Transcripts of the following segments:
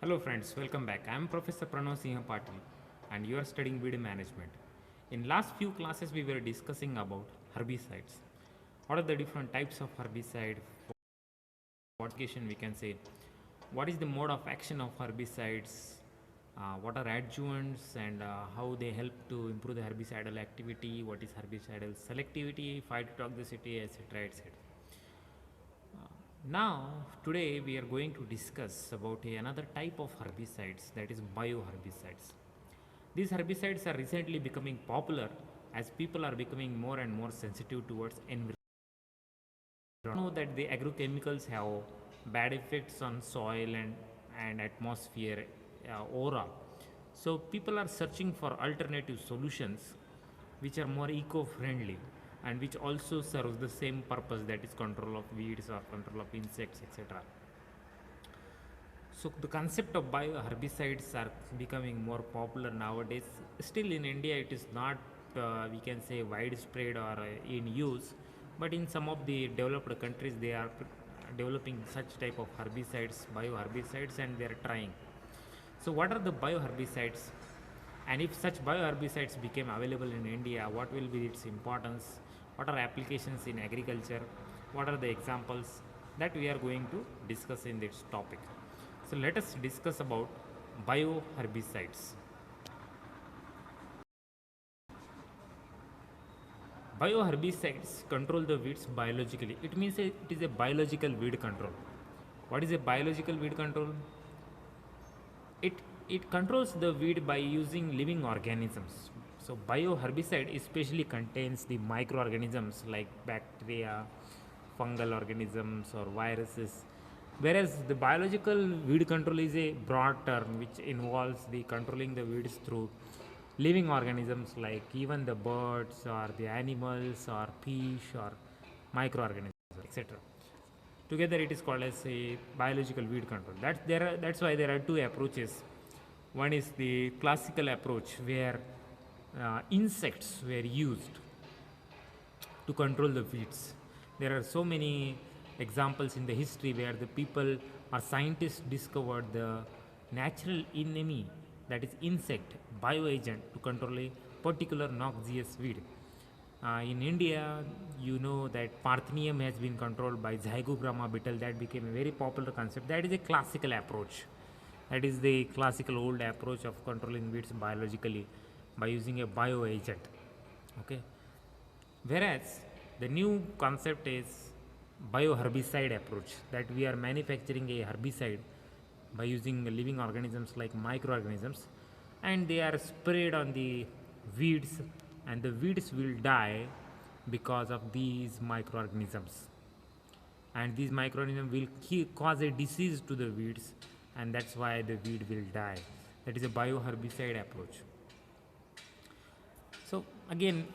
Hello friends, welcome back. I am Professor Pranav Singh Patil and you are studying weed management. In last few classes we were discussing about herbicides. What are the different types of herbicide? What we can say? What is the mode of action of herbicides? What are adjuvants and how they help to improve the herbicidal activity? What is herbicidal selectivity, phytotoxicity, etc. etc. Now, today we are going to discuss about another type of herbicides, that is bioherbicides. These herbicides are recently becoming popular as people are becoming more and more sensitive towards environment. We know that the agrochemicals have bad effects on soil and atmosphere overall. So people are searching for alternative solutions which are more eco-friendly and which also serves the same purpose, that is control of weeds or control of insects, etc. So the concept of bioherbicides are becoming more popular nowadays. Still in India, it is not we can say widespread or in use, but in some of the developed countries, they are developing such type of herbicides, bioherbicides, and they are trying. So what are the bioherbicides? And if such bioherbicides became available in India, what will be its importance? What are applications in agriculture? What are the examples that we are going to discuss in this topic? So let us discuss about bioherbicides. Bioherbicides control the weeds biologically. It means it is a biological weed control. What is a biological weed control? it it controls the weed by using living organisms. So bioherbicide especially contains the microorganisms like bacteria, fungal organisms or viruses, whereas the biological weed control is a broad term which involves the controlling the weeds through living organisms like even the birds or the animals or fish or microorganisms, etc. Together it is called as a biological weed control. That's why there are two approaches. One is the classical approach where insects were used to control the weeds. There are so many examples in the history where the people or scientists discovered the natural enemy, that is insect bioagent, to control a particular noxious weed. In India, you know that Parthenium has been controlled by Zygographa beetle. That became a very popular concept. That is a classical approach. That is the classical old approach of controlling weeds biologically by using a bioagent. Okay. Whereas the new concept is bioherbicide approach, that we are manufacturing a herbicide by using living organisms like microorganisms, and they are sprayed on the weeds, and the weeds will die because of these microorganisms, and these microorganisms will cause a disease to the weeds, and that's why the weed will die. That is a bioherbicide approach. So again,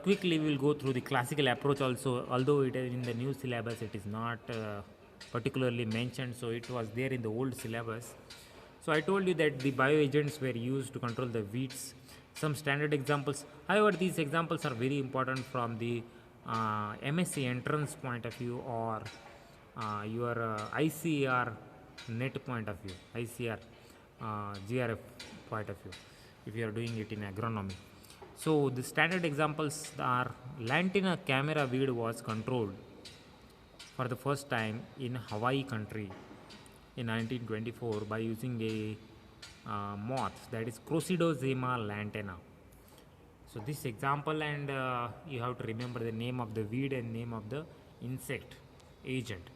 quickly we will go through the classical approach also. Although it is in the new syllabus, it is not particularly mentioned. So it was there in the old syllabus. So I told you that the bioagents were used to control the weeds. Some standard examples. However, these examples are very important from the MSc entrance point of view or your ICR net point of view, ICR GRF point of view, if you are doing it in agronomy. So the standard examples are Lantina camera weed was controlled for the first time in Hawaii country in 1924 by using a moth, that is Crocidosema lantina. So this example, and you have to remember the name of the weed and name of the insect agent.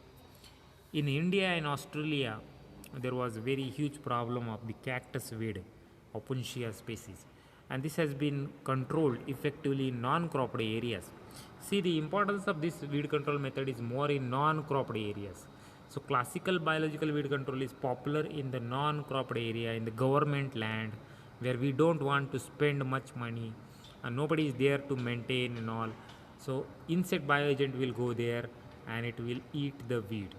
In India and Australia, there was a very huge problem of the cactus weed, Opuntia species, and this has been controlled effectively in non-cropped areas. See, the importance of this weed control method is more in non-cropped areas. So classical biological weed control is popular in the non-cropped area, in the government land, where we don't want to spend much money and nobody is there to maintain and all. So insect bioagent will go there and it will eat the weed.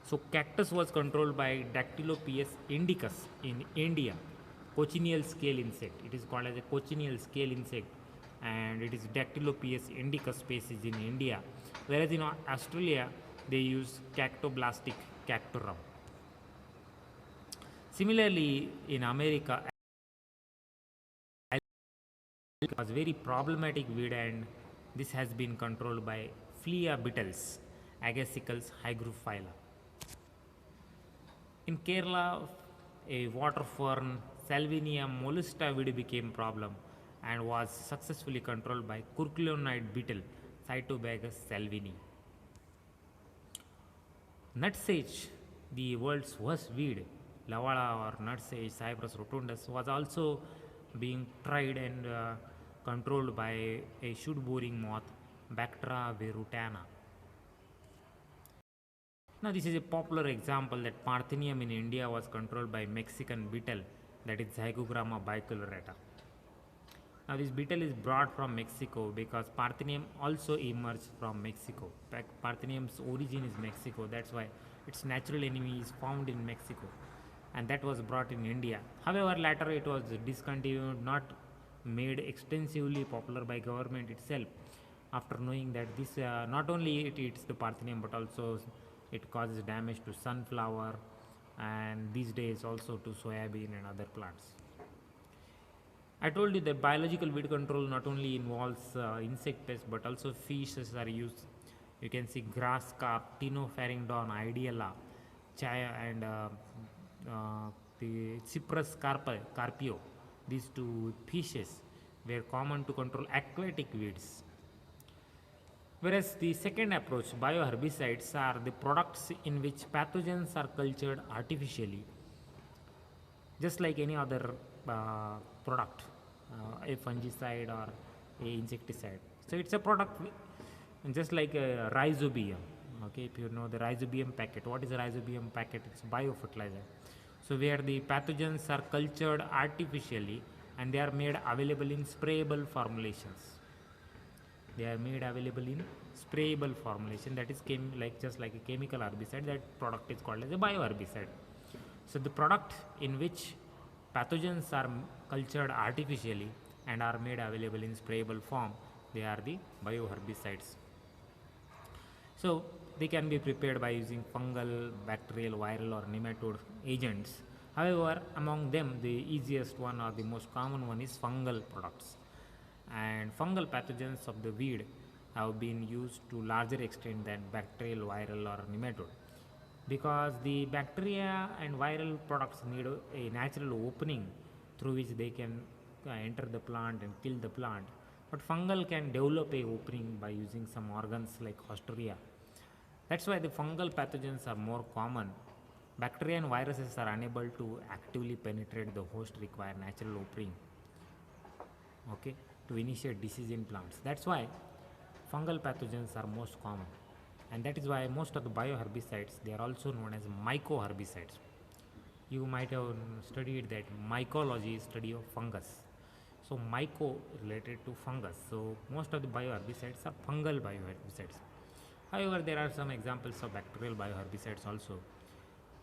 So cactus was controlled by Dactylopius indicus in India, cochineal scale insect. It is called as a cochineal scale insect, and it is Dactylopius indicus species in India. Whereas in Australia, they use Cactoblastic cactorum. Similarly, in America, it was very problematic weed, and this has been controlled by flea beetles, Agassicles hygrophila. In Kerala, a water fern, Salvinia mollusta weed became problem and was successfully controlled by curculonide beetle, Cytobagus salvini. Nutsage, the world's worst weed, Lavala or nutsage, Cyprus rotundus, was also being tried and controlled by a shoot-boring moth, Bactra virutana. Now, this is a popular example that Parthenium in India was controlled by Mexican beetle, that is Zygogramma bicolorata. Now, this beetle is brought from Mexico because Parthenium also emerged from Mexico. Parthenium's origin is Mexico, that's why its natural enemy is found in Mexico, and that was brought in India. However, later it was discontinued, not made extensively popular by government itself, after knowing that this not only it eats the Parthenium but also it causes damage to sunflower and these days also to soybean and other plants. I told you that biological weed control not only involves insect pests but also fishes are used. You can see grass carp, Tinopharynodon ideala, chaya, and the Cyprus carpio. These two fishes were common to control aquatic weeds. Whereas the second approach, bioherbicides, are the products in which pathogens are cultured artificially, just like any other product, a fungicide or a insecticide. So it's a product just like a rhizobium. Okay, if you know the rhizobium packet, what is a rhizobium packet? It's biofertilizer. So where the pathogens are cultured artificially and they are made available in sprayable formulations. They are made available in sprayable formulation, that is just like a chemical herbicide. That product is called as a bioherbicide. So the product in which pathogens are cultured artificially and are made available in sprayable form, they are the bioherbicides. So they can be prepared by using fungal, bacterial, viral or nematode agents. However, among them the easiest one or the most common one is fungal products, and fungal pathogens of the weed have been used to larger extent than bacterial, viral or nematode, because the bacteria and viral products need a natural opening through which they can enter the plant and kill the plant, but fungal can develop a opening by using some organs like Hausteria. That's why the fungal pathogens are more common. Bacteria and viruses are unable to actively penetrate the host, require natural opening, okay, to initiate disease in plants. That's why fungal pathogens are most common, and that is why most of the bioherbicides, they are also known as mycoherbicides. You might have studied that mycology is study of fungus. So myco related to fungus. So most of the bioherbicides are fungal bioherbicides. However, there are some examples of bacterial bioherbicides also,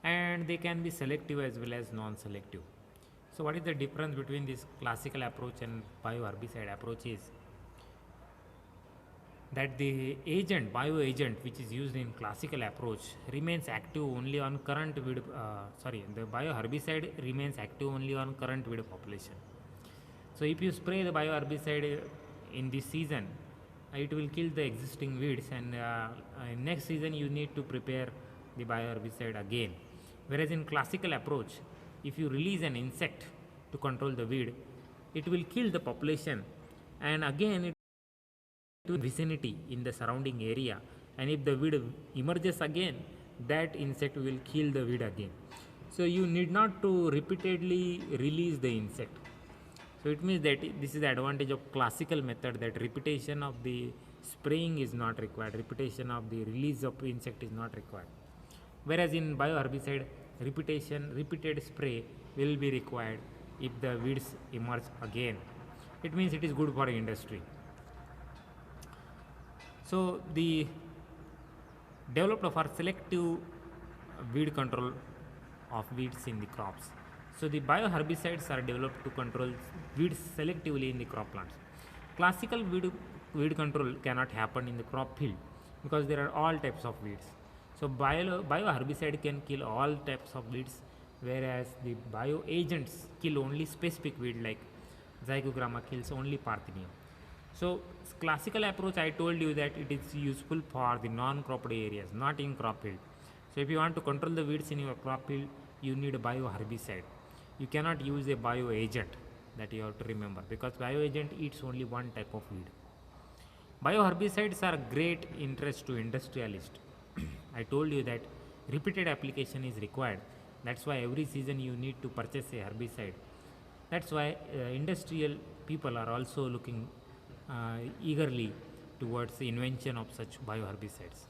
and they can be selective as well as non-selective. So what is the difference between this classical approach and bioherbicide approach is that the agent, bioagent, which is used in classical approach remains active only on current weed, the bioherbicide remains active only on current weed population. So if you spray the bioherbicide in this season, it will kill the existing weeds, and next season you need to prepare the bioherbicide again. Whereas in classical approach, if you release an insect to control the weed, it will kill the population, and again it to vicinity in the surrounding area, and if the weed emerges again, that insect will kill the weed again. So you need not to repeatedly release the insect. So it means that this is the advantage of classical method, that repetition of the spraying is not required, repetition of the release of insect is not required. Whereas in bioherbicide, repeated spray will be required if the weeds emerge again. It means it is good for industry. So the developed for selective weed control of weeds in the crops. So the bioherbicides are developed to control weeds selectively in the crop plants. Classical weed control cannot happen in the crop field because there are all types of weeds. So bioherbicide can kill all types of weeds whereas the bioagents kill only specific weed like zygogramma kills only Parthenium. So classical approach, I told you that it is useful for the non-cropped areas, not in crop field. So if you want to control the weeds in your crop field, you need a bioherbicide. You cannot use a bioagent, that you have to remember, because bioagent eats only one type of weed. Bioherbicides are great interest to industrialists. I told you that repeated application is required. That's why every season you need to purchase a herbicide. That's why industrial people are also looking eagerly towards the invention of such bioherbicides.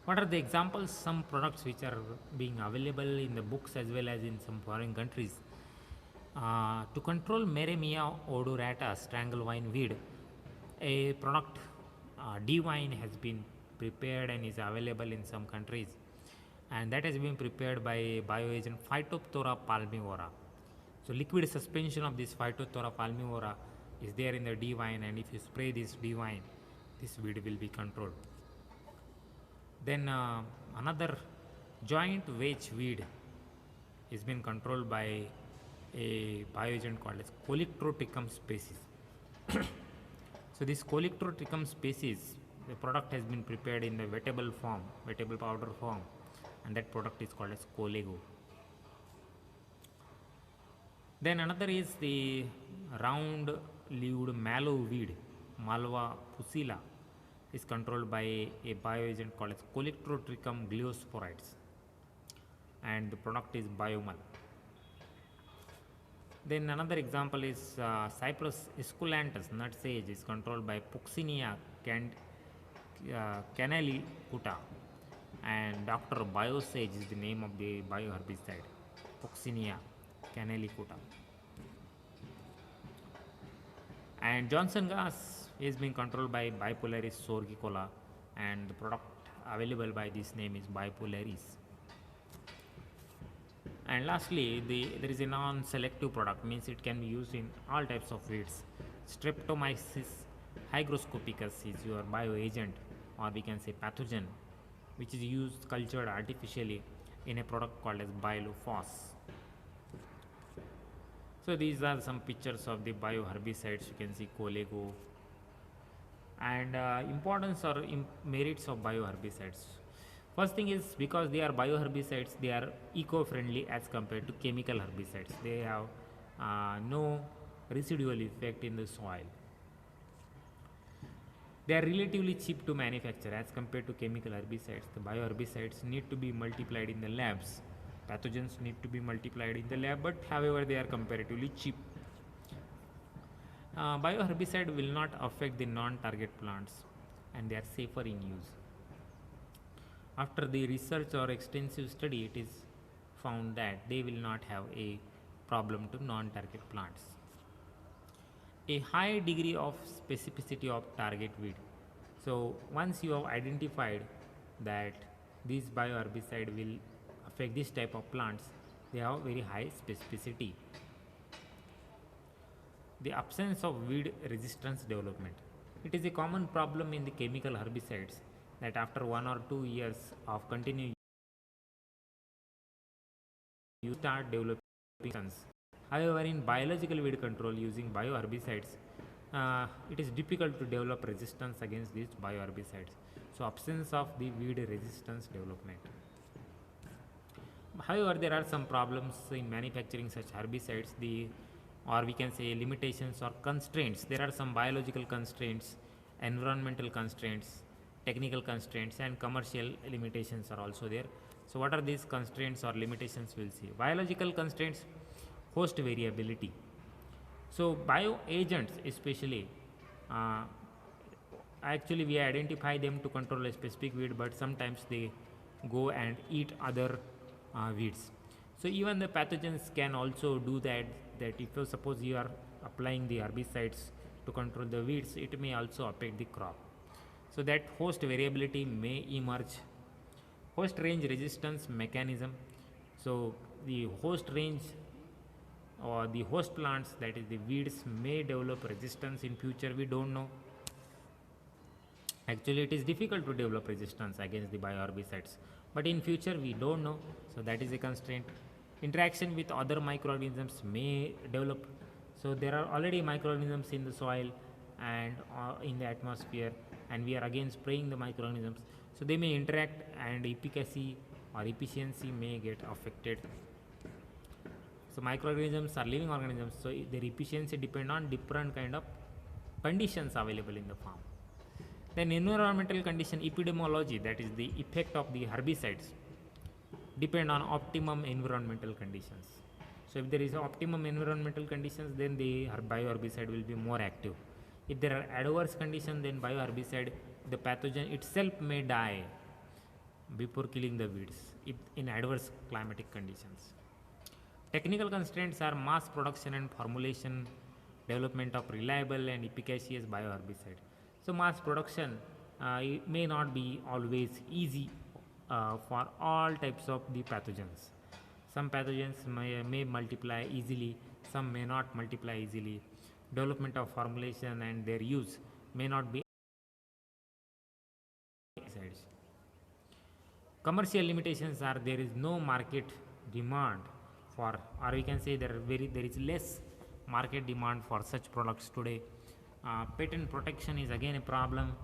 What are the examples? Some products which are being available in the books as well as in some foreign countries. To control Meremia odorata stranglevine weed, a product D-wine has been prepared and is available in some countries, and that has been prepared by bioagent Phytophthora palmivora. So liquid suspension of this Phytophthora palmivora is there in the D-wine, and if you spray this D-wine, this weed will be controlled. Then another joint wedge weed is been controlled by a bioagent called as Colectrotrichum species. So this Colectrotrichum species, the product has been prepared in the vegetable form, vegetable powder form, and that product is called as Colego. Then another is the round-leaved mallow weed, Malva pusilla, is controlled by a bioagent called as Colectrotrichum gliosporides, and the product is Biomal. Then another example is Cyprus esculentus nutsage is controlled by Puccinia canalicuta, and Dr. Biosage is the name of the bioherbicide, Puccinia canalicuta. And Johnson gas is being controlled by Bipolaris sorgicola, and the product available by this name is Bipolaris. And lastly, there is a non-selective product, means it can be used in all types of weeds. Streptomyces hygroscopicus is your bioagent, or we can say pathogen, which is used cultured artificially in a product called as Biolofos. So these are some pictures of the bioherbicides. You can see Colego. And importance or merits of bioherbicides. First thing is, because they are bioherbicides, they are eco-friendly as compared to chemical herbicides. They have no residual effect in the soil. They are relatively cheap to manufacture as compared to chemical herbicides. The bioherbicides need to be multiplied in the labs. Pathogens need to be multiplied in the lab, but however they are comparatively cheap. Bioherbicide will not affect the non-target plants, and they are safer in use. After the research or extensive study, it is found that they will not have a problem to non-target plants. A high degree of specificity of target weed. So once you have identified that this bioherbicide will affect this type of plants, they have very high specificity. The absence of weed resistance development. It is a common problem in the chemical herbicides that after 1 or 2 years of continuous you start developing resistance. However, in biological weed control using bioherbicides, it is difficult to develop resistance against these bioherbicides. So absence of the weed resistance development. However, there are some problems in manufacturing such herbicides, or we can say limitations or constraints. There are some biological constraints, environmental constraints, technical constraints, and commercial limitations are also there. So what are these constraints or limitations? We'll see. Biological constraints, host variability. So bioagents especially, actually we identify them to control a specific weed, but sometimes they go and eat other weeds. So even the pathogens can also do that if you suppose you are applying the herbicides to control the weeds, it may also affect the crop. So that host variability may emerge. Host range resistance mechanism. So the host range or the host plants, that is the weeds, may develop resistance in future. We don't know. Actually, it is difficult to develop resistance against the bioherbicides, but in future we don't know, so that is a constraint. Interaction with other microorganisms may develop, so there are already microorganisms in the soil and in the atmosphere, and we are again spraying the microorganisms, so they may interact and efficacy or efficiency may get affected. So microorganisms are living organisms, so their efficiency depend on different kind of conditions available in the farm. Then environmental condition epidemiology, that is the effect of the herbicides, depend on optimum environmental conditions. So if there is optimum environmental conditions, then the bioherbicide will be more active. If there are adverse conditions, then bioherbicide, the pathogen itself may die before killing the weeds if in adverse climatic conditions. Technical constraints are mass production and formulation, development of reliable and efficacious bioherbicide. So mass production it may not be always easy for all types of the pathogens. Some pathogens may multiply easily, some may not multiply easily. Development of formulation and their use may not be. Commercial limitations are there is no market demand for, or we can say there is less market demand for such products today. Patent protection is again a problem,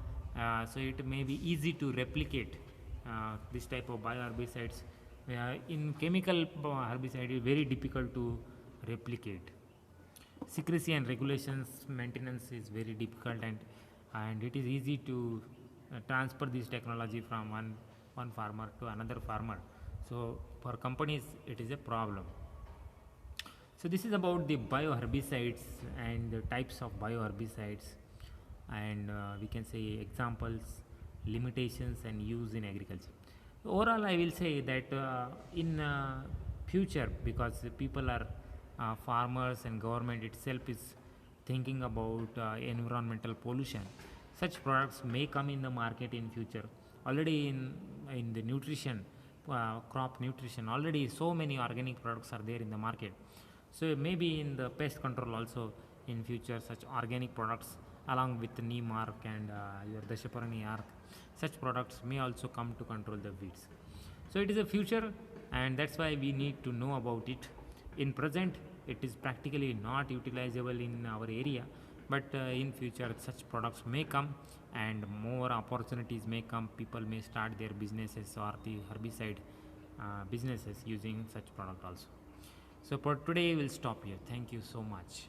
so it may be easy to replicate this type of bioherbicides. In chemical herbicide, it is very difficult to replicate. Secrecy and regulations maintenance is very difficult, and it is easy to transfer this technology from one farmer to another farmer. So for companies, it is a problem. So this is about the bioherbicides and the types of bioherbicides, and we can say examples, limitations, and use in agriculture. Overall, I will say that in future, because people are farmers and government itself is thinking about environmental pollution, such products may come in the market in future. Already in the nutrition, crop nutrition, already so many organic products are there in the market. So maybe in the pest control also in future, such organic products along with neem arc and your Dashaparani arc, such products may also come to control the weeds. So it is a future, and that's why we need to know about it. In present, it is practically not utilizable in our area, but in future such products may come and more opportunities may come. People may start their businesses or the herbicide businesses using such product also. So for today we'll stop here. Thank you so much.